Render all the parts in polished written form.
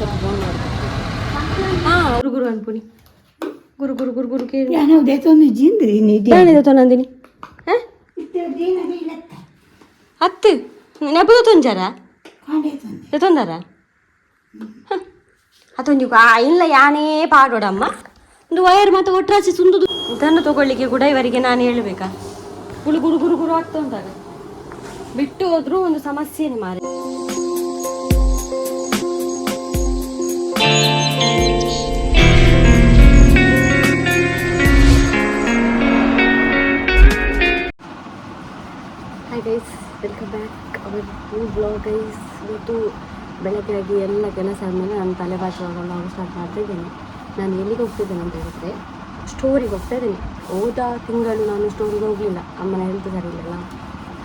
ಸ್ವಲ್ಪ ಫೋನ್ ಮಾಡಿ ಗುರು ಗುರು ಅನ್ಪುನಿ ಗುರು ಗುರು ಗುರು ಗುರು ಕೇಳಿ ನಂದಿನಿ ಹತ್ತು ನೆಪದ ತೊಂಜಾರ ತೊಂದಾರ ಅತ್ತೊಂದು ಇಲ್ಲ ಯಾನೇ ಪಾಡೋಡಮ್ಮ ಒಂದು ವಯರ್ ಮತ್ತೆ ಒಟ್ರಾಸಿ ಸುಂದುದು ಇದನ್ನು ತಗೊಳ್ಳಿಕ್ಕೆ ಕೂಡ ಇವರಿಗೆ ನಾನು ಹೇಳಬೇಕಾ ಗುರು ಗುರು ಗುರು ಗುರು ಆಗ್ತಾ ಉಂಟಾಗ ಬಿಟ್ಟು ಹೋದ್ರೂ ಒಂದು ಸಮಸ್ಯೆನೇ ಮಾರೆ. Hi guys, welcome back our new blog guys. ಇವತ್ತು ಬೆಳಗ್ಗೆ ಎಲ್ಲ ಕೆಲಸ ಆದಮೇಲೆ ನಾನು ತಲೆ ಬಾಚುವಾಗ ನಾವು ಸ್ಟಾರ್ಟ್ ಮಾಡ್ತಾ ಇದ್ದೇನೆ. ನಾನು ಎಲ್ಲಿಗೆ ಹೋಗ್ತಿದ್ದೇನೆ ಅಂತ ಹೇಳಿದ್ರೆ ಸ್ಟೋರಿಗೆ ಹೋಗ್ತಾ ಇದ್ದೇನೆ. ಹೋದ ತಿಂಗಳು ನಾನು ಸ್ಟೋರಿಗೆ ಹೋಗಲಿಲ್ಲ, ಅಮ್ಮನ ಹೆಲ್ತ್ ಸರಿ ಇಲ್ಲಲ್ಲ.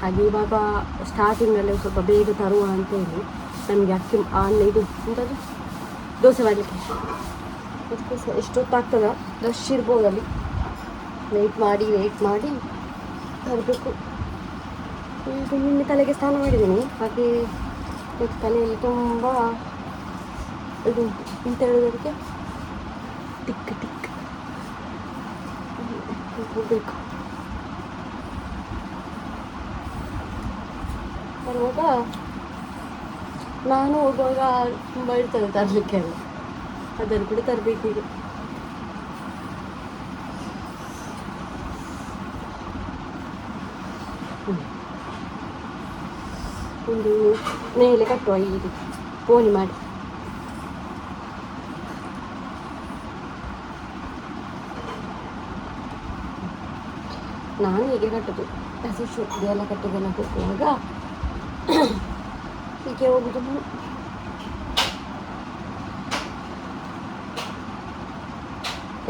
ಹಾಗೆ ಇವಾಗ ಸ್ಟಾರ್ಟಿಂಗಲ್ಲೇ ಸ್ವಲ್ಪ ಬೇಗ ತರುವ ಅಂತೇಳಿ ನಮಗೆ ಅಕ್ಕಿ ಇದು ಎಂಥದ್ದು ದೋಸೆ ಮಾಡಲಿಕ್ಕೆ ಅದಕ್ಕೆ ಎಷ್ಟೊತ್ತಾಗ್ತದ ರಶ್ ಇರ್ಬೋದು ಅಲ್ಲಿ. ವೆಯ್ಟ್ ಮಾಡಿ ತರಬೇಕು. ಈಗ ನಿನ್ನೆ ತಲೆಗೆ ಸ್ನಾನ ಮಾಡಿದ್ದೀನಿ, ಹಾಗೆ ತಲೆಯಲ್ಲಿ ತುಂಬ ಇದು ಎಂತ ಹೇಳೋದಕ್ಕೆ ಟಿಕ್ ಹೋಗ್ಬೇಕು. ಬರುವಾಗ ನಾನು ಹೋಗುವಾಗ ತುಂಬ ಇರ್ತದೆ ತರಲಿಕ್ಕೆ ಎಲ್ಲ, ಅದನ್ನು ಕೂಡ ತರಬೇಕೀಗ. ಒಂದು ಮೇಲೆ ಕಟ್ಟುವ ಇದು ಪೋನಿ ಮಾಡಿ. ನಾನು ಹೀಗೆ ಕಟ್ಟೋದು, ಹಸಿಶು ಇದೆಲ್ಲ ಕಟ್ಟೋದೆಲ್ಲ ಹೋಗುವಾಗ ಹೀಗೆ ಹೋಗುದು.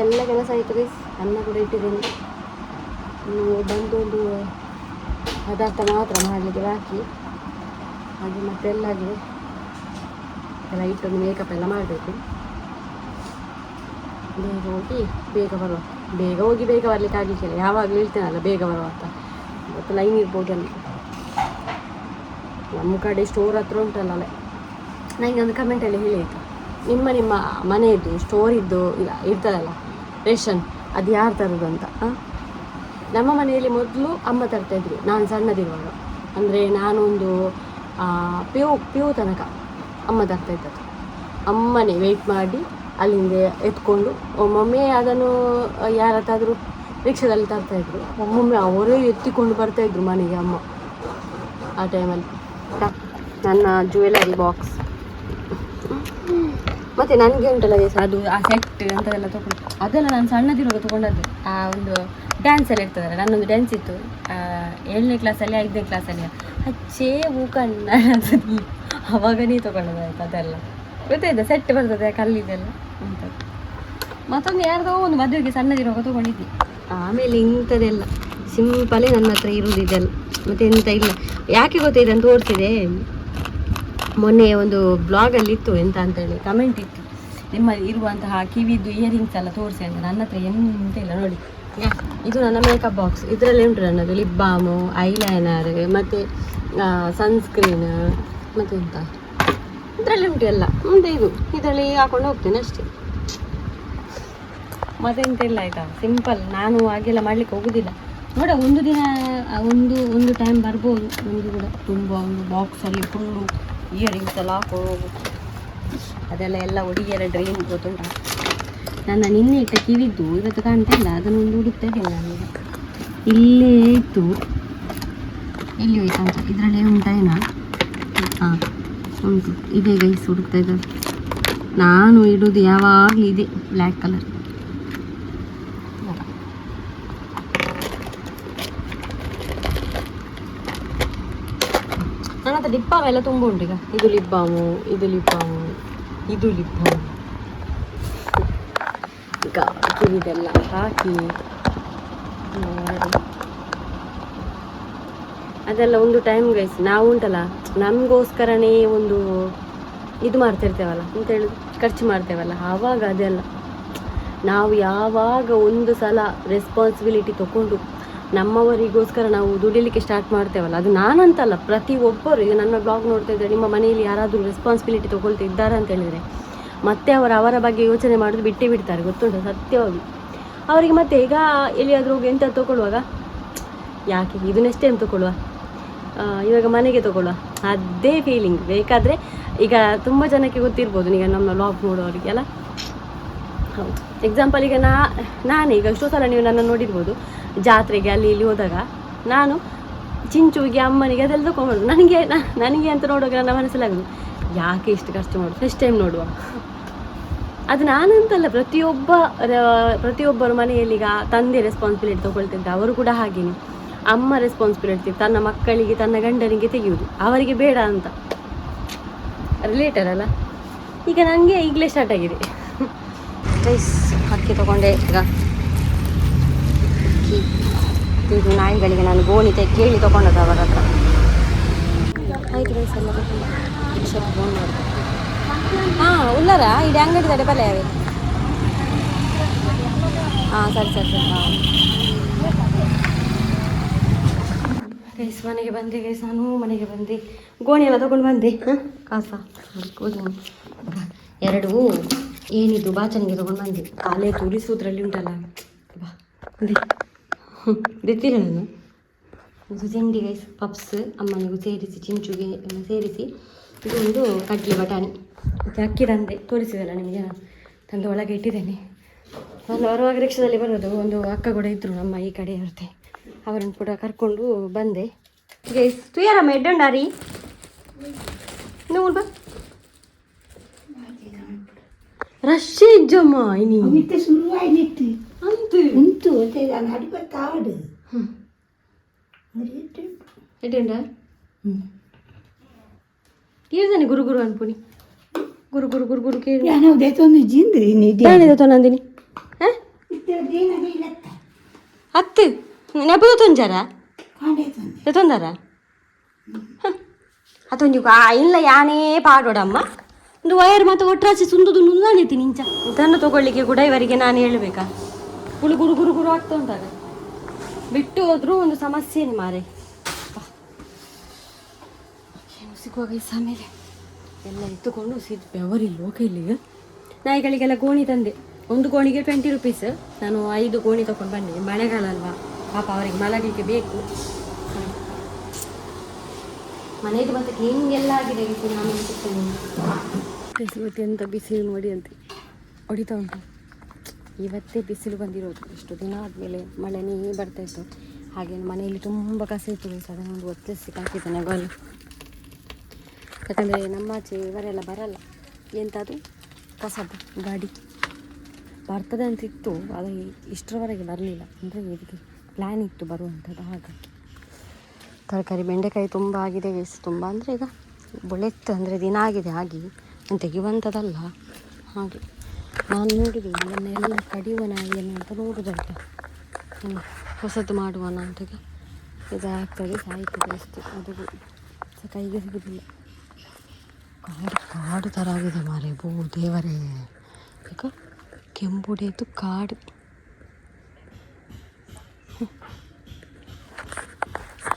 ಎಲ್ಲ ಕೆಲಸ ಆಯಿತು ಗೈಸ್. ಅನ್ನ ಕೂಡ ಇಟ್ಟಿದ್ದೇನೆ, ಬಂದು ಒಂದು ಪದಾರ್ಥ ಮಾತ್ರ ಮಾಡಲಿಕ್ಕೆ ಬಾಕಿ. ಹಾಗೆ ಮತ್ತೆಲ್ಲ ಆಗಿದೆ, ಎಲ್ಲ ಇಟ್ಟೊಂದು ಮೇಕಪ್ ಎಲ್ಲ ಮಾಡಬೇಕು. ಬೇಗ ಬರಲಿಕ್ಕೆ ಆಗಲಿಕ್ಕಿಲ್ಲ. ಯಾವಾಗಲೂ ಹೇಳ್ತೇನಲ್ಲ ಬೇಗ ಬರುವ ಅಂತ. ಇವತ್ತು ಲೈನ್ ಇರ್ಬೋದು ಅಲ್ಲಿ ನಮ್ಮ ಕಡೆ ಸ್ಟೋರ್ ಹತ್ರ ಉಂಟಲ್ಲ. ನನಗೆ ಒಂದು ಕಮೆಂಟಲ್ಲಿ ಹೇಳಿತ್ತು, ನಿಮ್ಮ ಮನೆಯದ್ದು ಸ್ಟೋರಿದ್ದು ಇರ್ತದಲ್ಲ ರೇಷನ್, ಅದು ಯಾರು ತರೋದು ಅಂತ. ನಮ್ಮ ಮನೆಯಲ್ಲಿ ಮೊದಲು ಅಮ್ಮ ತರ್ತಾಯಿದ್ರು ನಾನು ಸಣ್ಣದಿರುವಾಗ. ಅಂದರೆ ನಾನೊಂದು ಪಿ ಯು ತನಕ ಅಮ್ಮ ತರ್ತಾಯಿದ್ದದ್ದು. ಅಮ್ಮನೇ ವೆಯ್ಟ್ ಮಾಡಿ ಅಲ್ಲಿಂದ ಎತ್ಕೊಂಡು ಒಮ್ಮೊಮ್ಮೆ ಅದನ್ನು ಯಾರತ್ತಾದರೂ ರಿಕ್ಷಾದಲ್ಲಿ ತರ್ತಾಯಿದ್ರು, ಒಮ್ಮೊಮ್ಮೆ ಅವರೇ ಎತ್ತಿಕೊಂಡು ಬರ್ತಾಯಿದ್ರು ಮನೆಗೆ ಅಮ್ಮ. ಆ ಟೈಮಲ್ಲಿ ನನ್ನ ಜ್ಯುವೆಲರಿ ಬಾಕ್ಸ್ ಮತ್ತು ನನಗೆ ಉಂಟಲ್ಲ ಅದು ಆ ಸೆಟ್ ಅಂಥದ್ದೆಲ್ಲ ತೊಗೊಂಡು, ಅದೆಲ್ಲ ನಾನು ಸಣ್ಣದಿರುವಾಗ ತೊಗೊಂಡದ್ದು. ಆ ಒಂದು ಡ್ಯಾನ್ಸಲ್ಲಿ ಇರ್ತದಲ್ಲ, ನನ್ನೊಂದು ಡ್ಯಾನ್ಸ್ ಇತ್ತು 7ನೇ ಕ್ಲಾಸಲ್ಲಿ 5ನೇ ಕ್ಲಾಸಲ್ಲಿ, ಹಚ್ಚೇ ಕಣ್ಣ ಅವಾಗನೇ ತೊಗೊಂಡದಾಯ್ತು. ಅದೆಲ್ಲ ಗೊತ್ತಾಯ್ತು, ಸೆಟ್ ಬರ್ತದೆ ಕಲ್ಲಿದೆಲ್ಲ ಅಂತ. ಮತ್ತೊಂದು ಯಾರ್ದೋ ಒಂದು ಮದುವೆಗೆ ಸಣ್ಣದಿರುವಾಗ ತೊಗೊಂಡಿದ್ದೆ. ಆಮೇಲೆ ಇಂಥದ್ದೆಲ್ಲ ಸಿಂಪಲೇ ನನ್ನ ಹತ್ರ ಇರುವುದಿದೆಲ್ಲ, ಮತ್ತು ಎಂತ ಇಲ್ಲ. ಯಾಕೆ ಗೊತ್ತಿದೆ ಅಂತ ತೋರಿಸಿದೆ ಮೊನ್ನೆ ಒಂದು ಬ್ಲಾಗಲ್ಲಿ ಇತ್ತು, ಎಂತ ಅಂತೇಳಿ ಕಮೆಂಟ್ ಇತ್ತು, ನಿಮ್ಮಲ್ಲಿ ಇರುವಂತಹ ಕಿವಿದ್ದು ಇಯರಿಂಗ್ಸ್ ಎಲ್ಲ ತೋರಿಸಿ ಅಂತ. ನನ್ನ ಹತ್ರ ಎಂತ ಇಲ್ಲ ನೋಡಿ. ಇದು ನನ್ನ ಮೇಕಪ್ ಬಾಕ್ಸ್. ಇದರಲ್ಲಿ ಉಂಟು ನನ್ನದು ಲಿಪ್ ಬಾಮು, ಐಲೈನರ್, ಮತ್ತು ಸನ್ಸ್ಕ್ರೀನ್, ಮತ್ತು ಎಂತ ಇದರಲ್ಲಿ ಉಂಟು ಎಲ್ಲ. ಮುಂದೆ ಇದರಲ್ಲಿ ಹಾಕೊಂಡು ಹೋಗ್ತೇನೆ ಅಷ್ಟೇ, ಮತ್ತೆಂತ ಇಲ್ಲ ಆಯಿತಾ. ಸಿಂಪಲ್. ನಾನು ಹಾಗೆಲ್ಲ ಮಾಡಲಿಕ್ಕೆ ಹೋಗೋದಿಲ್ಲ. ನೋಡ ಒಂದು ದಿನ ಒಂದು ಟೈಮ್ ಬರ್ಬೋದು, ಒಂದು ಕೂಡ ತುಂಬ ಒಂದು ಬಾಕ್ಸಲ್ಲಿ ಫುಲ್ಲು ಇಯರಿಂಗ್ಸ್ ಎಲ್ಲ ಹಾಕೊಂಡು ಹೋಗೋದು. ಅದೆಲ್ಲ ಹುಡುಗಿಯರ ಡ್ರೀಮ್ ಗೊತ್ತುಂಟ. ನನ್ನ ನಿನ್ನೆ ಇಟ್ಟ ಕಿವಿದ್ದು ಇವತ್ತು ಕಾಣ್ತಾ ಇಲ್ಲ, ಅದನ್ನು ಒಂದು ಹುಡುಕ್ತಾ ಇದ್ದೇನೆ ನಾನು. ಇಲ್ಲೇ ಇತ್ತು, ಎಲ್ಲಿ ಹೋಯ್ತು ಅಂತ. ಇದರಲ್ಲೇ ಉಂಟಾಯಿನ? ಹಾಂ ಉಂಟು, ಇದೇ ಗೈಸ್ ಹುಡುಕ್ತಾ ಇದ್ದಾರೆ. ನಾನು ಇಡೋದು ಯಾವಾಗಲೂ ಇದೆ ಬ್ಲ್ಯಾಕ್ ಕಲರ್. ನನ್ನ ಹತ್ರ ಲಿಪ್ ಬಾಮ್ ಎಲ್ಲ ತುಂಬ ಉಂಟು ಈಗ. ಇದು ಲಿಪ್ ಬಾಮು, ಇದು ಲಿಪ್ ಬಾಮು, ಇದು ಲಿಪ್ ಬಾಮು. ಈಗ ಕಿವಿದೆಲ್ಲ ಹಾಕಿ ಅದೆಲ್ಲ ಒಂದು ಟೈಮ್ ಗೈಸ್. ನಾವು ಉಂಟಲ್ಲ ನಮಗೋಸ್ಕರನೇ ಒಂದು ಇದು ಮಾಡ್ತಿರ್ತೇವಲ್ಲ ಅಂತ ಹೇಳಿ, ಖರ್ಚು ಮಾಡ್ತೇವಲ್ಲ, ಆವಾಗ ಅದೆಲ್ಲ ನಾವು ಯಾವಾಗ ಒಂದು ಸಲ ರೆಸ್ಪಾನ್ಸಿಬಿಲಿಟಿ ತಗೊಂಡು ನಮ್ಮವರಿಗೋಸ್ಕರ ನಾವು ದುಡಿಲಿಕ್ಕೆ ಸ್ಟಾರ್ಟ್ ಮಾಡ್ತೇವಲ್ಲ, ಅದು ನಾನಂತಲ್ಲ ಪ್ರತಿಯೊಬ್ಬರು. ಈಗ ನನ್ನ ಬ್ಲಾಗ್ ನೋಡ್ತಾ ಇದ್ದರೆ ನಿಮ್ಮ ಮನೆಯಲ್ಲಿ ಯಾರಾದರೂ ರೆಸ್ಪಾನ್ಸಿಬಿಲಿಟಿ ತೊಗೊಳ್ತಾ ಇದ್ದಾರೆ ಅಂತ ಹೇಳಿದರೆ ಮತ್ತೆ ಅವರ ಬಗ್ಗೆ ಯೋಚನೆ ಮಾಡೋದು ಬಿಟ್ಟೇ ಬಿಡ್ತಾರೆ, ಗೊತ್ತುಂಟು ಸತ್ಯವಾಗಿ. ಅವರಿಗೆ ಮತ್ತೆ ಈಗ ಎಲ್ಲಿಯಾದರೂ ಹೋಗಿ ಎಂತ ತೊಗೊಳ್ಳುವಾಗ ಯಾಕೆ ಇದು ನೆಕ್ಸ್ಟ್ ಟೈಮ್ ತೊಗೊಳ್ಳುವ, ಇವಾಗ ಮನೆಗೆ ತೊಗೊಳ್ಳುವ, ಅದೇ ಫೀಲಿಂಗ್. ಬೇಕಾದರೆ ಈಗ ತುಂಬ ಜನಕ್ಕೆ ಗೊತ್ತಿರ್ಬೋದು, ಈಗ ನಮ್ಮ ಲಾಗ್ ನೋಡೋರಿಗೆ ಅಲ್ಲ. ಹೌದು, ಎಕ್ಸಾಂಪಲ್ ಈಗ ನಾನೇ ಈಗ ಎಷ್ಟೋ ಸಲ ನೀವು ನನ್ನ ನೋಡಿರ್ಬೋದು, ಜಾತ್ರೆಗೆ ಅಲ್ಲಿ ಇಲ್ಲಿ ಹೋದಾಗ ನಾನು ಚಿಂಚುವಿಗೆ ಅಮ್ಮನಿಗೆ ಅದೆಲ್ಲ ತೊಗೊಂಡು ನನಗೆ ಅಂತ ನೋಡುವಾಗ ನನ್ನ ಮನಸ್ಸಲ್ಲಾಗೋದು, ಯಾಕೆ ಇಷ್ಟು ಖರ್ಚು ಮಾಡೋದು, ಫಸ್ಟ್ ಟೈಮ್ ನೋಡುವ. ಅದು ನಾನಂತಲ್ಲ, ಪ್ರತಿಯೊಬ್ಬರು ಮನೆಯಲ್ಲಿ ಈಗ ತಂದೆ ರೆಸ್ಪಾನ್ಸಿಬಿಲಿಟಿ ತೊಗೊಳ್ತಿದ್ದೆ, ಅವರು ಕೂಡ ಹಾಗೇನೆ. ಅಮ್ಮ ರೆಸ್ಪಾನ್ಸಿಬಿಲಿಟಿ ತನ್ನ ಮಕ್ಕಳಿಗೆ ತನ್ನ ಗಂಡನಿಗೆ ತೆಗೆಯುವುದು, ಅವರಿಗೆ ಬೇಡ ಅಂತ. ರಿಲೇಟರ್ ಅಲ್ಲ. ಈಗ ನನಗೆ ಈಗಲೇ ಸ್ಟಾರ್ಟ್ ಆಗಿದೆ. ರೈಸ್ ಅಕ್ಕಿ ತೊಗೊಂಡೆ. ಈಗ ನಾಯಿಗಳಿಗೆ ನಾನು ಗೋಣಿತೆ ಕೇಳಿ ತೊಗೊಂಡದ್ದು ಅವರ ಹತ್ರ. ಆಯ್ತು ರೈಸ್ ಎಲ್ಲ ಫೋನ್ ಮಾಡಿ. ಹಾಂ ಉಳ್ಳಾರ ಇಲ್ಲಿ ಅಂಗಡಿ ತಡೆ ಬಲೆ ಯಾವೇ. ಹಾಂ ಸರಿ. ಹಾಂ ಗೈಸ್ ಮನೆಗೆ ಬಂದೆ ಗೈಸ್, ನಾನು ಮನೆಗೆ ಬಂದೆ, ಗೋಣಿ ಎಲ್ಲ ತೊಗೊಂಡು ಬಂದೆ. ಕಾಸ ಎರಡು ಏನಿದು ಬಾಚಣಿಗೆ ತೊಗೊಂಡು ಬಂದೆ. ಕಾಲೇ ತುರಿಸೋದ್ರಲ್ಲಿ ಉಂಟಲ್ಲ, ಬಾ ಗೊತ್ತಿಲ್ಲ ನಾನು. ಇದು ತಿಂಡಿ ಗೈಸ್, ಪಪ್ಸ್ ಅಮ್ಮನಿಗೂ ಸೇರಿಸಿ, ಚಿಂಚುಗೆ ಎಲ್ಲ ಸೇರಿಸಿ. ಇದೊಂದು ಕಡ್ಲೆ ಬಟಾಣಿ ಮತ್ತು ಅಕ್ಕಿ ತಂದೆ ತೋರಿಸಿದಲ್ಲ ನಿಮಗೆ, ನಾನು ತಂದು ಒಳಗೆ ಇಟ್ಟಿದ್ದೇನೆ. ನಾನು ಬರುವಾಗ ರಿಕ್ಷಾದಲ್ಲಿ ಬರೋದು, ಒಂದು ಅಕ್ಕ ಕೂಡ ಇದ್ದರು ನಮ್ಮ ಈ ಕಡೆ ಇರುತ್ತೆ, ಅವರನ್ನು ಕೂಡ ಕರ್ಕೊಂಡು ಬಂದೆ ಗೈಸ್. ತುಯಾರಮ್ಮ ಎಡ್ಡಂಡಾರಿ ನೋಡ್ ಬಾ ರಶ್ ಇಜ್ಜಮ್ಮ ಇನಿ ಶುರುವಾಯಿತು ಅಂತು ಉಂಟು ನಾನು ಅಡುಗೆ ಕಾಡು ಎಡ್ಡಂಡ ಕೇಳ್ದಾನೆ ಗುರು ಅನ್ಪುನಿ ಗುರು ಕೇಳಿ ನಾನು ದೇತೊಂದು ಜಿಂದ್ರಿ ಏನಿದೆ ತೊಂದಿನಿ ಹತ್ತು ನೆಪದ ತೊಂಜಾರ ತೊಂದಾರ ಅತ್ತೊಂದು ಇಲ್ಲ ಯಾನೇ ಪಾಡೋಡಮ್ಮ ಒಂದು ವಯರ್ ಮತ್ತು ಒಟ್ರಾಚೆ ಸುಂದುದು ನುಂದಾಣಿತೀನಿ ಇಂಚ ಇದನ್ನು ತಗೊಳ್ಳಿಕ್ಕೆ ಕೂಡ ಇವರಿಗೆ ನಾನು ಹೇಳಬೇಕಾ? ಗುರು ಆಗ್ತಾ ಉಂಟಾಗ ಬಿಟ್ಟು ಹೋದ್ರೂ ಒಂದು ಸಮಸ್ಯೆನೇ ಮಾರೆ. ಸಿಗುವಾಗ ಈ ಆಮೇಲೆ ಎಲ್ಲ ಎತ್ತುಕೊಂಡು ಬೆವರಿಲ್ಲ ಕೈಲಿಗೆ. ನಾಯಿಗಳಿಗೆಲ್ಲ ಗೋಣಿ ತಂದೆ, ಒಂದು ಗೋಣಿಗೆ 20 ರೂಪೀಸ್. ನಾನು 5 ಗೋಣಿ ತೊಗೊಂಡು ಬಂದೆ, ಮಳೆಗಾಲ ಅಲ್ವಾ ಪಾಪ ಅವರಿಗೆ ಮಲಗಲಿಕ್ಕೆ ಬೇಕು. ಮನೆಗೆ ಮತ್ತೆ ಹಿಂಗೆಲ್ಲ ಆಗಿದೆ ನಾನು ಇವತ್ತು ಎಂತ ಬಿಸಿಲು ನೋಡಿ ಅಂತ ಹೊಡಿತಾ ಉಂಟು. ಇವತ್ತೇ ಬಿಸಿಲು ಬಂದಿರೋದು, ಎಷ್ಟು ದಿನ ಆದಮೇಲೆ ಮಳೆನೇ ಬರ್ತಾಯಿತ್ತು. ಹಾಗೆ ಮನೆಯಲ್ಲಿ ತುಂಬ ಕಸ ಇತ್ತು, ಅದನ್ನೊಂದು ಒತ್ತಿಸಿ ಹಾಕಿದ್ದೇನೆ ಗೋಲು. ಯಾಕಂದರೆ ನಮ್ಮಾಚೆ ಇವರೆಲ್ಲ ಬರಲ್ಲ, ಎಂಥದ್ದು ಕಸದ್ದು ಗಾಡಿ ಬರ್ತದೆ ಅಂತಿತ್ತು, ಅದು ಇಷ್ಟರವರೆಗೆ ಬರಲಿಲ್ಲ. ಅಂದರೆ ಇದಕ್ಕೆ ಪ್ಲ್ಯಾನ್ ಇತ್ತು ಬರುವಂಥದ್ದು. ಹಾಗಾಗಿ ತರಕಾರಿ ಬೆಂಡೆಕಾಯಿ ತುಂಬ ಆಗಿದೆ ಗೈಸ್, ತುಂಬ ಅಂದರೆ ಈಗ ಬೊಳೆತ್ತು ಅಂದರೆ ದಿನ ಆಗಿದೆ, ಹಾಗೆ ನಾನು ತೆಗೆಯುವಂಥದ್ದಲ್ಲ. ಹಾಗೆ ನಾನು ನೋಡಿದ್ದು ಇದನ್ನೆಲ್ಲ ಕಡಿಯುವನ ಏನು ಅಂತ ನೋಡೋದಾಯ್ತು, ಹೊಸದು ಮಾಡುವನ ಅಂತ. ಈಗ ಇದಾಗ್ತದೆ ಸಾಯ್ತದೆ ಅಷ್ಟೇ, ಅದು ಕೈಗೆ ಸಿಗೋದಿಲ್ಲ. ಕಾಡು ಥರ ಆಗಿದೆ ಮಾರೆ, ದೇವರೇ. ಈಗ ಕೆಂಪುಡೆದು ಕಾಡು.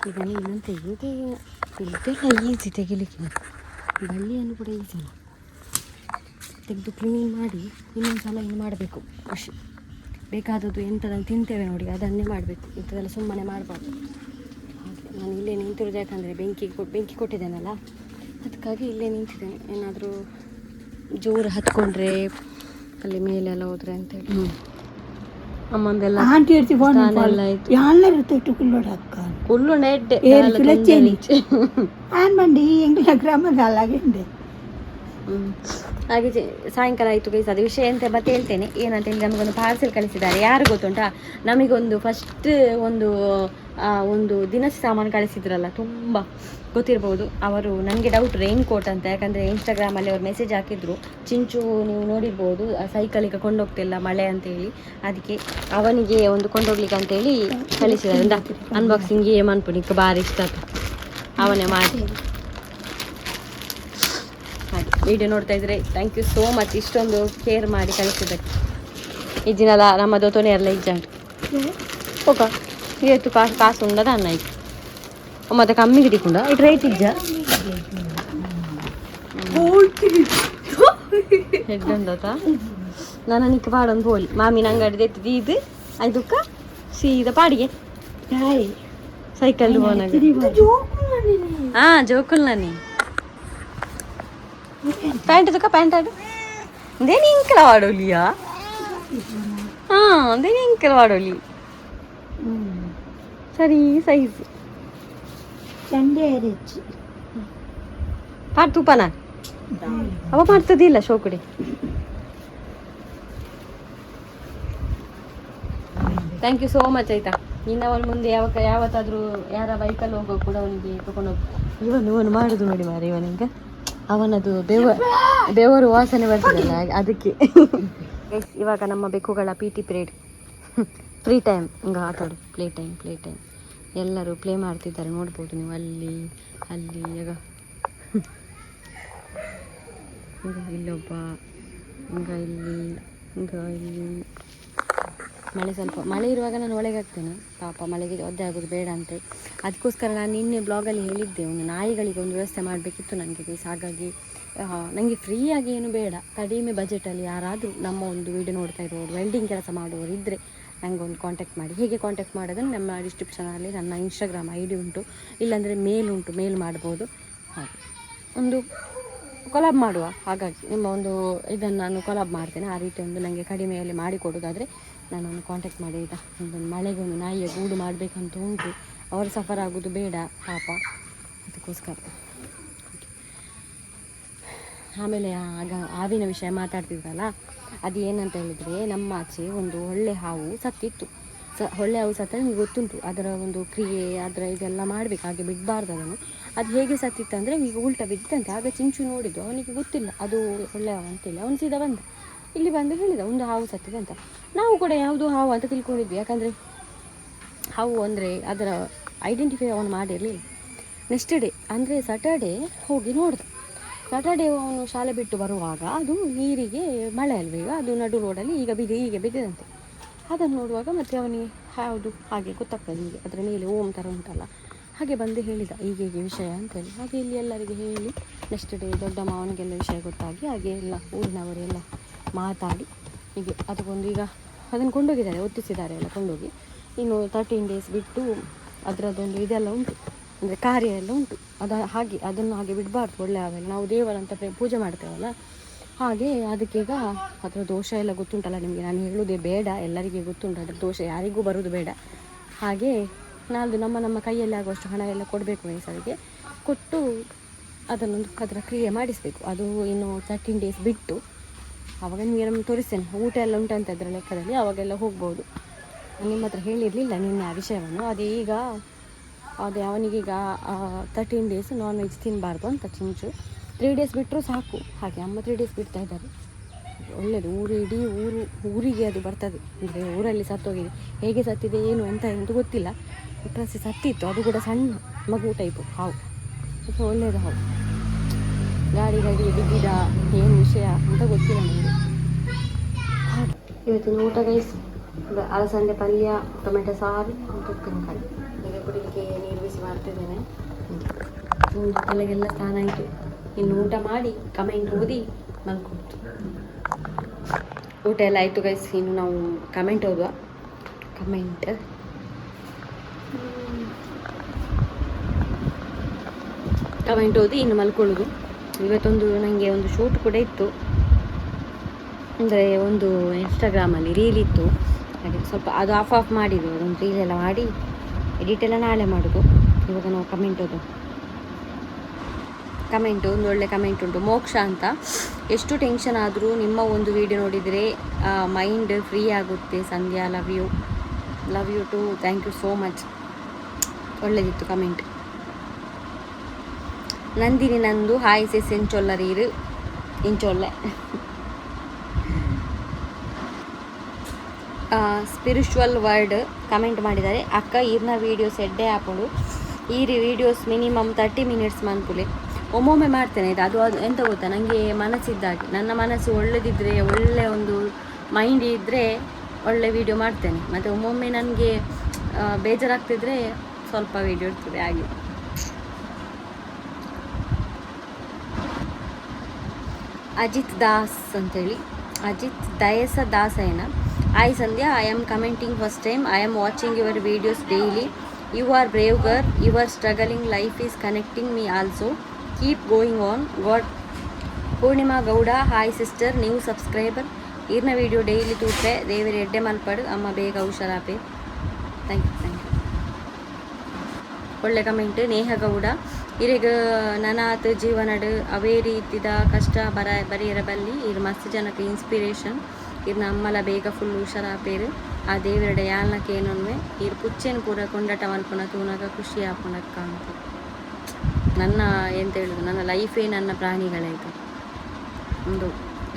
ಇದನ್ನು ಇನ್ನೊಂದು ತೆಗೆಯೋದೇ ಇದೆಲ್ಲ ಈಸಿ ತೆಗಿಲಿಕ್ಕೆ, ಬಳ್ಳಿಯನ್ನು ಕೂಡ ಈಸಿ ಅಲ್ಲ. ತೆಗೆದು ಕ್ಲೀನ್ ಮಾಡಿ ಇನ್ನೊಂದು ಸಲ ಏನು ಮಾಡಬೇಕು, ಖುಷಿ ಬೇಕಾದದ್ದು ಎಂಥದನ್ನು ತಿಂತೇವೆ ನೋಡಿ ಅದನ್ನೇ ಮಾಡಬೇಕು, ಇಂಥದ್ದೆಲ್ಲ ಸುಮ್ಮನೆ ಮಾಡಬಾರ್ದು. ಹಾಗೆ ನಾನು ಇಲ್ಲೇ ನಿಂತಿರೋದು, ಯಾಕಂದರೆ ಬೆಂಕಿ ಕೊಟ್ಟಿದ್ದೇನಲ್ಲ, ಅದಕ್ಕಾಗಿ ಇಲ್ಲೇ ನಿಂತಿದ್ದೇನೆ. ಏನಾದರೂ ಜೋರು ಹತ್ಕೊಂಡ್ರೆ ಅಲ್ಲಿ ಮೇಲೆಲ್ಲ ಹೋದ್ರೆ ಅಂತೇಳಿ ಅಮ್ಮಂದೆಲ್ಲ ಎಲ್ಲ ಆಯಿತು. ಕುಲ್ಲು ನೆಡ್ಡೆ ಗ್ರಾಮದ అలాగే ಹಾಗೆ ಸಾಯಂಕಾಲ ಆಯಿತು ಗೈಸ್. ಅದು ವಿಷಯ ಎಂತ ಮತ್ತೆ ಹೇಳ್ತೇನೆ ಏನಂತ ಹೇಳಿ, ನಮಗೊಂದು ಪಾರ್ಸೆಲ್ ಕಳಿಸಿದ್ದಾರೆ. ಯಾರು ಗೊತ್ತುಂಟಾ, ನಮಗೊಂದು ಫಸ್ಟ್ ಒಂದು ದಿನಸಿ ಸಾಮಾನು ಕಳಿಸಿದ್ರಲ್ಲ, ತುಂಬ ಗೊತ್ತಿರ್ಬೋದು ಅವರು. ನನಗೆ ಡೌಟ್ ರೈನ್ ಕೋಟ್ ಅಂತ, ಯಾಕಂದರೆ ಇನ್ಸ್ಟಾಗ್ರಾಮಲ್ಲಿ ಅವ್ರು ಮೆಸೇಜ್ ಹಾಕಿದ್ರು, ಚಿಂಚು ನೀವು ನೋಡಿರ್ಬೋದು ಸೈಕಲಿಗೆ ಕೊಂಡೋಗ್ತಿಲ್ಲ ಮಳೆ ಅಂತೇಳಿ, ಅದಕ್ಕೆ ಅವನಿಗೆ ಒಂದು ಕೊಂಡೋಗ್ಲಿಕ್ಕೆ ಅಂತೇಳಿ ಕಳಿಸಿದ್ದಾರೆ. ಅನ್ಬಾಕ್ಸಿಂಗ್ ಏಮ್ ಅನ್ಪುಣಿಕ್ಕೆ ಭಾರಿ ಇಷ್ಟ ಆಯ್ತು, ಅವನೇ ಮಾಡಿ. ಹಾಗೆ ವಿಡಿಯೋ ನೋಡ್ತಾ ಇದ್ರೆ ಥ್ಯಾಂಕ್ ಯು ಸೋ ಮಚ್, ಇಷ್ಟೊಂದು ಕೇರ್ ಮಾಡಿ ಕಳಿಸಿದ್ದಕ್ಕೆ. ಇಜ್ಜಿನಲ್ಲ ನಮ್ಮ ದೊತೋನೆ ಎಲ್ಲ ಇಜ್ಜಂಟು ಓಕ ಇವತ್ತು ಕಾಸು ಉಂಡದ ಅನ್ನ ಇತ್ತು ಮತ್ತೆ ಕಮ್ಮಿ ಗಿಡಿಕೊಂಡ ಇಟ್ಟು ರೈಟ್ ಇಜ್ಜ ಹೆಗ್ಗಂದತ ನಾನು ನಿಕ್ಕ ಪಾಡೊಂದು ಪೋಲಿ ಮಾಮಿನ ಅಂಗಡಿ ತೆತ್ತಿದ್ದು ಇದು ಆಯ್ತುಕ್ಕ ಸೀದಾ ಪಾಡಿಗೆ ಹಾಯ್ ಸೈಕಲ್ ಹೋನಾಗ ಹಾ ಜೋಕುಲ್ ನಾನಿ ಪ್ಯಾಂಟ್ ತುಕ್ಕ ಪ್ಯಾಂಟ್ ಆಡು ದೇನಿ ಇಂಕಲ ವಾಡೋಲಿಯಾ ಹಾ ದೇನಿ ಇಂಕಲ ವಾಡೋಲಿ ಸರಿ ಸೈಜ್ ಸಂಡೇ ರಿಚ್ ಪಾಡ್ ತೂಪನ ಅವ ಮಾಡ್ತದಿಲ್ಲ ಶೋಕುಡಿ ಥ್ಯಾಂಕ್ ಯು ಸೋ ಮಚ್ ಆಯ್ತಾ ಇನ್ನು ಅವನ ಮುಂದೆ ಯಾವತ್ತಾದ್ರೂ ಯಾರ ಬೈಕಲ್ಲಿ ಹೋಗೋ ಕೂಡ ಅವನಿಗೆ ತಗೊಂಡೋಗಿ ಇವನು ಮಾಡುದು ನೋಡಿ ಮಾರಿ ಇವನಿಗೆ ಅವನದು ಬೆವರು ವಾಸನೆ ಬರ್ತದಲ್ಲ ಅದಕ್ಕೆ ಇವಾಗ ನಮ್ಮ ಬೆಕ್ಕುಗಳ PT ಪಿರಿಯಡ್ ಫ್ರೀ ಟೈಮ್ ಹಿಂಗೆ ಆಟಾಡು ಪ್ಲೇ ಟೈಮ್ ಎಲ್ಲರೂ ಪ್ಲೇ ಮಾಡ್ತಿದ್ದಾರೆ ನೋಡ್ಬೋದು ನೀವು ಅಲ್ಲಿ ಈಗ ಇಲ್ಲೊಬ್ಬ ಇಲ್ಲಿ ಮಳೆ ಇರುವಾಗ ನಾನು ಒಳಗೆ ಹಾಕ್ತೇನೆ ಪಾಪ ಮಳೆಗೆ ಒದ್ದೆ ಆಗೋದು ಬೇಡ ಅಂತ ಅದಕ್ಕೋಸ್ಕರ ನಾನು ನಿನ್ನೆ ಬ್ಲಾಗಲ್ಲಿ ಹೇಳಿದ್ದೆ ಒಂದು ನಾಯಿಗಳಿಗೆ ಒಂದು ವ್ಯವಸ್ಥೆ ಮಾಡಬೇಕಿತ್ತು ನನಗೆ ಗೈಸ್. ಹಾಗಾಗಿ ನನಗೆ ಫ್ರೀಯಾಗಿ ಏನು ಬೇಡ, ಕಡಿಮೆ ಬಜೆಟಲ್ಲಿ ಯಾರಾದರೂ ನಮ್ಮ ಒಂದು ವಿಡಿಯೋ ನೋಡ್ತಾ ಇರೋರು ವೆಲ್ಡಿಂಗ್ ಕೆಲಸ ಮಾಡುವವರು ಇದ್ದರೆ ನನಗೆ ಒಂದು ಕಾಂಟ್ಯಾಕ್ಟ್ ಮಾಡಿ. ಹೇಗೆ ಕಾಂಟ್ಯಾಕ್ಟ್ ಮಾಡೋದನ್ನು ನಮ್ಮ ಡಿಸ್ಕ್ರಿಪ್ಷನಲ್ಲಿ ನನ್ನ ಇನ್ಸ್ಟಾಗ್ರಾಮ್ ID ಉಂಟು, ಇಲ್ಲಾಂದರೆ ಮೇಲ್ ಮಾಡ್ಬೋದು. ಹಾಗೆ ಒಂದು ಕೊಲಾಬ್ ಮಾಡುವ. ಹಾಗಾಗಿ ನಿಮ್ಮ ಒಂದು ಇದನ್ನು ನಾನು ಕೊಲಾಬ್ ಮಾಡ್ತೇನೆ. ಆ ರೀತಿ ಒಂದು ನನಗೆ ಕಡಿಮೆಯಲ್ಲಿ ಮಾಡಿಕೊಡೋದಾದರೆ ನಾನೊಂದು ಕಾಂಟ್ಯಾಕ್ಟ್ ಮಾಡಿ ಆಯಿತಾ. ಒಂದು ಮಳೆಗೆ ಒಂದು ನಾಯಿಯ ಗೂಡು ಮಾಡಬೇಕಂತ ಉಂಟು, ಅವರು ಸಫರ್ ಆಗೋದು ಬೇಡ ಪಾಪ, ಅದಕ್ಕೋಸ್ಕರ. ಆಮೇಲೆ ಆಗ ಹಾವಿನ ವಿಷಯ ಮಾತಾಡ್ತಿದ್ರಲ್ಲ, ಅದು ಏನಂತ ಹೇಳಿದರೆ ನಮ್ಮ ಆಚೆ ಒಂದು ಒಳ್ಳೆ ಹಾವು ಸತ್ತಿತ್ತು. ಒಳ್ಳೆ ಹಾವು ಸತ್ತ ನಿಮಗೆ ಗೊತ್ತುಂಟು, ಅದರ ಒಂದು ಕ್ರಿಯೆ ಅದರ ಇದೆಲ್ಲ ಮಾಡಬೇಕು, ಹಾಗೆ ಬಿಡಬಾರ್ದು ಅದನ್ನು. ಅದು ಹೇಗೆ ಸತ್ತಿತ್ತು ಅಂದರೆ ಈಗ ಉಲ್ಟಾ ಬಿದ್ದಂತೆ. ಆಗ ಚಿಂಚು ನೋಡಿದ್ದು, ಅವನಿಗೆ ಗೊತ್ತಿಲ್ಲ ಅದು ಒಳ್ಳೆ ಹಾವು ಅಂತೇಳಿ. ಅವನು ಸೀದಾ ಬಂದ, ಇಲ್ಲಿ ಬಂದು ಹೇಳಿದ ಒಂದು ಹಾವು ಸತ್ತಿದೆ ಅಂತ. ನಾವು ಕೂಡ ಯಾವುದು ಹಾವು ಅಂತ ತಿಳ್ಕೊಂಡಿದ್ವಿ, ಯಾಕಂದರೆ ಹಾವು ಅಂದರೆ ಅದರ ಐಡೆಂಟಿಫೈ ಅವನು ಮಾಡಿರಲಿಲ್ಲ. ನೆಕ್ಸ್ಟ್ ಡೇ ಅಂದರೆ ಸ್ಯಾಟರ್ಡೇ ಹೋಗಿ ನೋಡಿದ. ಸ್ಯಾಟರ್ಡೇ ಅವನು ಶಾಲೆ ಬಿಟ್ಟು ಬರುವಾಗ ಅದು ನೀರಿಗೆ, ಮಳೆ ಅಲ್ವೀಗ, ಅದು ನಡು ರೋಡಲ್ಲಿ ಹೀಗೆ ಬಿದ್ದಿದಂತೆ. ಅದನ್ನು ನೋಡುವಾಗ ಮತ್ತೆ ಅವನಿಗೆ ಯಾವುದು ಹಾಗೆ ಗೊತ್ತಾಗ್ತದೆ, ಹೀಗೆ ಅದರ ಮೇಲೆ ಓಂ ಥರ ಉಂಟಲ್ಲ, ಹಾಗೆ ಬಂದು ಹೇಳಿದ ಹೀಗೆ ವಿಷಯ ಅಂತೇಳಿ. ಹಾಗೆ ಇಲ್ಲಿ ಎಲ್ಲರಿಗೆ ಹೇಳಿ ನೆಕ್ಸ್ಟ್ ಡೇ ದೊಡ್ಡ ಮಾವನಿಗೆಲ್ಲ ವಿಷಯ ಗೊತ್ತಾಗಿ ಹಾಗೆ ಎಲ್ಲ ಊರಿನವರೆಲ್ಲ ಮಾತಾಡಿ ಹೀಗೆ ಅದಕ್ಕೊಂದು ಈಗ ಅದನ್ನು ಕೊಂಡೋಗಿದ್ದಾರೆ, ಒತ್ತಿಸಿದ್ದಾರೆ ಎಲ್ಲ ಕೊಂಡೋಗಿ. ಇನ್ನು 13 days ಬಿಟ್ಟು ಅದರದ್ದೊಂದು ಇದೆಲ್ಲ ಉಂಟು, ಅಂದರೆ ಕಾರ್ಯ ಎಲ್ಲ ಉಂಟು. ಹಾಗೆ ಅದನ್ನು ಹಾಗೆ ಬಿಡಬಾರ್ದು. ಒಳ್ಳೆ ಆಮೇಲೆ ನಾವು ದೇವರಂತ ಪೂಜೆ ಮಾಡ್ತೇವಲ್ಲ, ಹಾಗೆ ಅದಕ್ಕೀಗ ಅದರ ದೋಷ ಎಲ್ಲ ಗೊತ್ತುಂಟಲ್ಲ ನಿಮಗೆ, ನಾನು ಹೇಳೋದೇ ಬೇಡ, ಎಲ್ಲರಿಗೆ ಗೊತ್ತುಂಟು ಅದರ ದೋಷ, ಯಾರಿಗೂ ಬರೋದು ಬೇಡ. ಹಾಗೆ ನಾಲ್ದು ನಮ್ಮ ಕೈಯಲ್ಲಿ ಆಗುವಷ್ಟು ಹಣ ಎಲ್ಲ ಕೊಡಬೇಕು ವಯಸ್ಸರಿಗೆ, ಕೊಟ್ಟು ಅದರ ಕ್ರಿಯೆ ಮಾಡಿಸಬೇಕು. ಅದು ಇನ್ನು 13 days ಬಿಟ್ಟು ಆವಾಗ ನಿಮಗೆ ನಮ್ಮ ತೋರಿಸ್ತೇನೆ. ಊಟ ಎಲ್ಲ ಉಂಟಂತ ಅದರ ಲೆಕ್ಕದಲ್ಲಿ, ಆವಾಗೆಲ್ಲ ಹೋಗ್ಬೋದು. ನಿಮ್ಮ ಹತ್ರ ಹೇಳಿರಲಿಲ್ಲ ನಿನ್ನೆ ಆ ವಿಷಯವನ್ನು. ಅದೇ ಅವನಿಗೀಗ 13 days ನಾನ್ ವೆಜ್ ತಿನ್ನಬಾರ್ದು ಅಂತ ಚಿಂಚು. 3 days ಬಿಟ್ಟರು ಸಾಕು. ಹಾಗೆ ಅಮ್ಮ 3 days ಬಿಡ್ತಾ ಇದ್ದಾರೆ. ಒಳ್ಳೆಯದು, ಇಡೀ ಊರಿಗೆ ಅದು ಬರ್ತದೆ. ಅಂದರೆ ಊರಲ್ಲಿ ಸತ್ತೋಗಿದೆ, ಹೇಗೆ ಸತ್ತಿದೆ ಏನು ಎಂತ ಗೊತ್ತಿಲ್ಲ, ಒಟ್ರಾಸಿ ಸತ್ತಿತ್ತು. ಅದು ಕೂಡ ಸಣ್ಣ ಮಗು ಟೈಪು ಹಾವು, ಒಳ್ಳೆಯದು ಹಾವು. ಗಾಡಿಗೆ ಬಿದ್ದಿದ ಏನು ವಿಷಯ ಅಂತ ಗೊತ್ತಿಲ್ಲ ನನಗೆ. ಇವತ್ತಿನ ಊಟ ಗೈಸ್, ಅಲಸಂದೆ ಪಲ್ಯ, ಟೊಮೆಟೊ ಸಾರು ಮತ್ತು ಉಪ್ಪಿನಕಾಯಿ. ಈಗ ಕುಡಿಲಿಕ್ಕೆ ನೀರು ಬಿಸಿ ಮಾಡ್ತಿದ್ದೇನೆ. ತಲೆಗೆಲ್ಲ ಸ್ನಾನ ಆಯಿತು, ಇನ್ನು ಊಟ ಮಾಡಿ ಕಮೆಂಟ್ ಓದಿ ಮಲ್ಕೊಡ್ತು. ಊಟ ಎಲ್ಲ ಆಯಿತು ಗೈಸ್, ಇನ್ನು ನಾವು ಕಮೆಂಟ್ ಓದುವ. ಕಮೆಂಟ್ ಓದಿ ಇನ್ನು ಮಲ್ಕೊಳ್ಳೋದು. ಇವತ್ತೊಂದು ನನಗೆ ಒಂದು ಶೂಟ್ ಕೂಡ ಇತ್ತು, ಅಂದರೆ ಒಂದು ಇನ್ಸ್ಟಾಗ್ರಾಮಲ್ಲಿ ರೀಲ್ ಇತ್ತು, ಹಾಗೆ ಸ್ವಲ್ಪ ಅದು ಆಫ್ ಮಾಡಿದ್ದು. ಅದೊಂದು ರೀಲೆಲ್ಲ ಮಾಡಿ ಎಡಿಟ್ ಎಲ್ಲ ನಾಳೆ ಮಾಡೋದು. ಇವಾಗ ನಾವು ಕಮೆಂಟ್ ಒಂದು ಒಳ್ಳೆ ಕಮೆಂಟ್ ಉಂಟು, ಮೋಕ್ಷ ಅಂತ. ಎಷ್ಟು ಟೆನ್ಷನ್ ಆದರೂ ನಿಮ್ಮ ಒಂದು ವಿಡಿಯೋ ನೋಡಿದರೆ ಮೈಂಡ್ ಫ್ರೀ ಆಗುತ್ತೆ. Sandhya, love you too, thank you so much. ಒಳ್ಳೆದಿತ್ತು ಕಮೆಂಟ್. ನಂದಿನಿ ನಂದು ಹಾಯ್ ಸೆಸ್ ಎಂಚೊಲ್ಲರೀರು ಇಂಚೊಲ್ಲೆ. ಸ್ಪಿರಿಚುವಲ್ ವರ್ಡ್ ಕಮೆಂಟ್ ಮಾಡಿದ್ದಾರೆ. ಅಕ್ಕ ಈರ್ನ ವೀಡಿಯೋಸ್ ಎಡ್ಡೆ ಆಪಡು, ಈ ವೀಡಿಯೋಸ್ ಮಿನಿಮಮ್ 30 minutes ಮನ್ಪುಲೆ. ಒಮ್ಮೊಮ್ಮೆ ಮಾಡ್ತೇನೆ ಆಯಿತಾ. ಅದು ಎಂತ ಗೊತ್ತಾ, ನನಗೆ ಮನಸ್ಸಿದ್ದಾಗೆ, ನನ್ನ ಮನಸ್ಸು ಒಳ್ಳೆದಿದ್ದರೆ, ಒಳ್ಳೆ ಒಂದು ಮೈಂಡ್ ಇದ್ದರೆ ಒಳ್ಳೆ ವೀಡಿಯೋ ಮಾಡ್ತೇನೆ. ಮತ್ತು ಒಮ್ಮೊಮ್ಮೆ ನನಗೆ ಬೇಜಾರಾಗ್ತಿದ್ರೆ ಸ್ವಲ್ಪ ವೀಡಿಯೋ ಇರ್ತದೆ ಹಾಗೆ. ಅಜಿತ್ ದಾಸ್ ಅಂತೇಳಿ, ಅಜಿತ್ ದಯಸ ದಾಸಯ್ಯನ. Hi Sandhya, I am commenting first time. I am watching your videos daily. You are brave girl. Your struggling life is connecting me also. Keep going on. God. Purnima Gowda, hi sister, new subscriber. ಈರ್ನ video daily ತೂಪೆ ದೇವರ ಎಡ್ಡೆ ಮಲ್ಪಡು ಅಮ್ಮ ಬೇಗ ಹುಷಾರಾಪೆ. Thank you. ಒಳ್ಳೆ comment. Neha Gowda, ಇರೆಗ ನನಾತ್ ಜೀವನಡ್ ಅವೇ ರೀತಿದ ಕಷ್ಟ ಬರೆಯರಬಲ್ಲಿ ಇರು ಮಸ್ತ್ ಜನಕ್ಕೆ ಇನ್ಸ್ಪಿರೇಷನ್. ಇರ್ನ ಅಮ್ಮಲ ಬೇಗ ಫುಲ್ ಹುಷಾರಾಪೇರು. ಆ ದೇವರಡೆ ಯಾಲ್ನಕೇನೊನ್ವೆ ಇರು ಪುಚ್ಚೇನು ಪೂರ ಕೊಂಡಟ ಮಲ್ಪನ ತೂನಾಗ ಖುಷಿ ಆಪುನಕ್ಕ ಅಂತ. ನನ್ನ ಎಂತ ಹೇಳುದು, ನನ್ನ ಲೈಫೇ ನನ್ನ ಪ್ರಾಣಿಗಳಾಯಿತು. ಒಂದು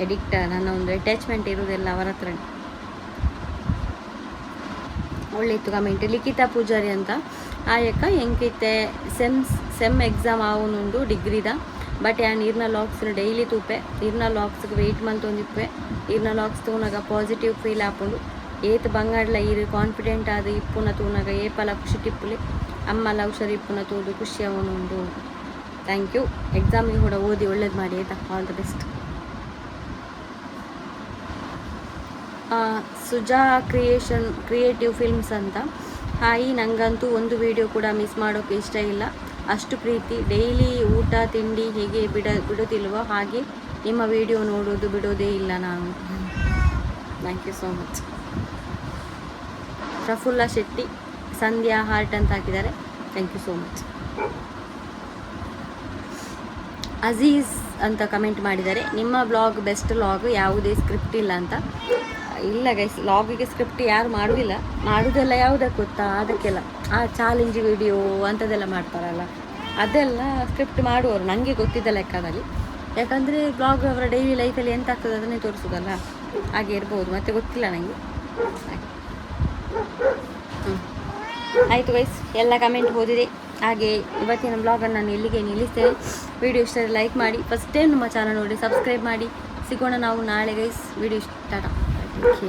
ಎಡಿಕ್ಟ್, ನನ್ನ ಒಂದು ಅಟ್ಯಾಚ್ಮೆಂಟ್ ಇರುವುದೆಲ್ಲ ಅವರ ಹತ್ರ. ಒಳ್ಳೆ ಇತ್ತು ಕಮೆಂಟ್. ಲಿಖಿತಾ ಪೂಜಾರಿ ಅಂತ, ಆಯಕ್ಕ ಎಂಕಿತ್ತೆ ಸೆಮ್ ಎಕ್ಸಾಮ್ ಆವನುಂಡು ಡಿಗ್ರಿದ. ಬಟ್ ಯಾನ್ ಇರ್ನ ಲಾಕ್ಸ್ ಡೈಲಿ ತೂಪೆ. ಇರ್ನ ಲಾಕ್ಸ್ಗೆ ವೆಯ್ಟ್ ಮಂತೊಂದಿಪ್ಪೆ. ಇರ್ನ ಲಾಕ್ಸ್ ತೂನಾಗ ಪಾಸಿಟಿವ್ ಫೀಲ್ ಆಪುಂಡು. ಏತ್ ಬಂಗಾಡ್ಲ ಇರು ಕಾನ್ಫಿಡೆಂಟ್ ಆದ ಇಪ್ಪುನ ತೂನಾಗ ಏಪಲ ಖುಷಿ ಟಿಪ್ಪುಲಿ. ಅಮ್ಮಲ ಹುಷಾರು ಇಪ್ಪುನ ತೂದು ಖುಷಿ ಅವನುಂಡು. Thank you. ಎಕ್ಸಾಮಿಗೆ ಕೂಡ ಓದಿ ಒಳ್ಳೇದು ಮಾಡಿ ಆಯಿತಾ. All the best. Suja creative films ಅಂತ, ಹಾಯಿ, ನನಗಂತೂ ಒಂದು ವಿಡಿಯೋ ಕೂಡ ಮಿಸ್ ಮಾಡೋಕ್ಕೆ ಇಷ್ಟ ಇಲ್ಲ, ಅಷ್ಟು ಪ್ರೀತಿ. ಡೈಲಿ ಊಟ ತಿಂಡಿ ಹೀಗೆ ಬಿಡೋದಿಲ್ವೋ ಹಾಗೆ ನಿಮ್ಮ ವಿಡಿಯೋ ನೋಡೋದು ಬಿಡೋದೇ ಇಲ್ಲ ನಾನು. Thank you so much. Praphulla Shetty, Sandhya heart ಅಂತ ಹಾಕಿದ್ದಾರೆ. Thank you so much. Aziz ಅಂತ ಕಮೆಂಟ್ ಮಾಡಿದ್ದಾರೆ, ನಿಮ್ಮ ಬ್ಲಾಗ್ ಬೆಸ್ಟ್ ಲಾಗ್, ಯಾವುದೇ ಸ್ಕ್ರಿಪ್ಟ್ ಇಲ್ಲ ಅಂತ. ಇಲ್ಲ ಗೈಸ್, ಲಾಗಿಗೆ ಸ್ಕ್ರಿಪ್ಟ್ ಯಾರು ಮಾಡುವುದಿಲ್ಲ. ಮಾಡೋದೆಲ್ಲ ಯಾವುದಕ್ಕೆ ಗೊತ್ತಾ, ಅದಕ್ಕೆಲ್ಲ ಆ ಚಾಲೆಂಜ್ ವಿಡಿಯೋ ಅಂಥದ್ದೆಲ್ಲ ಮಾಡ್ತಾರಲ್ಲ, ಅದೆಲ್ಲ ಸ್ಕ್ರಿಪ್ಟ್ ಮಾಡುವವರು ನನಗೆ ಗೊತ್ತಿದ್ದ ಲೆಕ್ಕದಲ್ಲಿ. ಯಾಕಂದರೆ ಬ್ಲಾಗ್ ಅವರ ಡೈಲಿ ಲೈಫಲ್ಲಿ ಎಂತ ಆಗ್ತದೆ ಅದನ್ನೇ ತೋರಿಸೋದಲ್ಲ, ಹಾಗೆ ಇರ್ಬೋದು. ಮತ್ತೆ ಗೊತ್ತಿಲ್ಲ ನನಗೆ. ಆಯಿತು ಗೈಸ್, ಎಲ್ಲ ಕಮೆಂಟ್ ಓದಿದೆ. ಹಾಗೆ ಇವತ್ತಿನ ಬ್ಲಾಗನ್ನು ನಾನು ಇಲ್ಲಿಗೆ ನಿಲ್ಲಿಸ್ತೇನೆ. ವಿಡಿಯೋ ಇಷ್ಟ ಲೈಕ್ ಮಾಡಿ, ಫಸ್ಟ್ ಟೈಮ್ ನಮ್ಮ ಚಾನಲ್ ನೋಡಿ ಸಬ್ಸ್ಕ್ರೈಬ್ ಮಾಡಿ. ಸಿಗೋಣ ನಾವು ನಾಳೆ ಗೈಸ್. Video start. ಓಕೆ.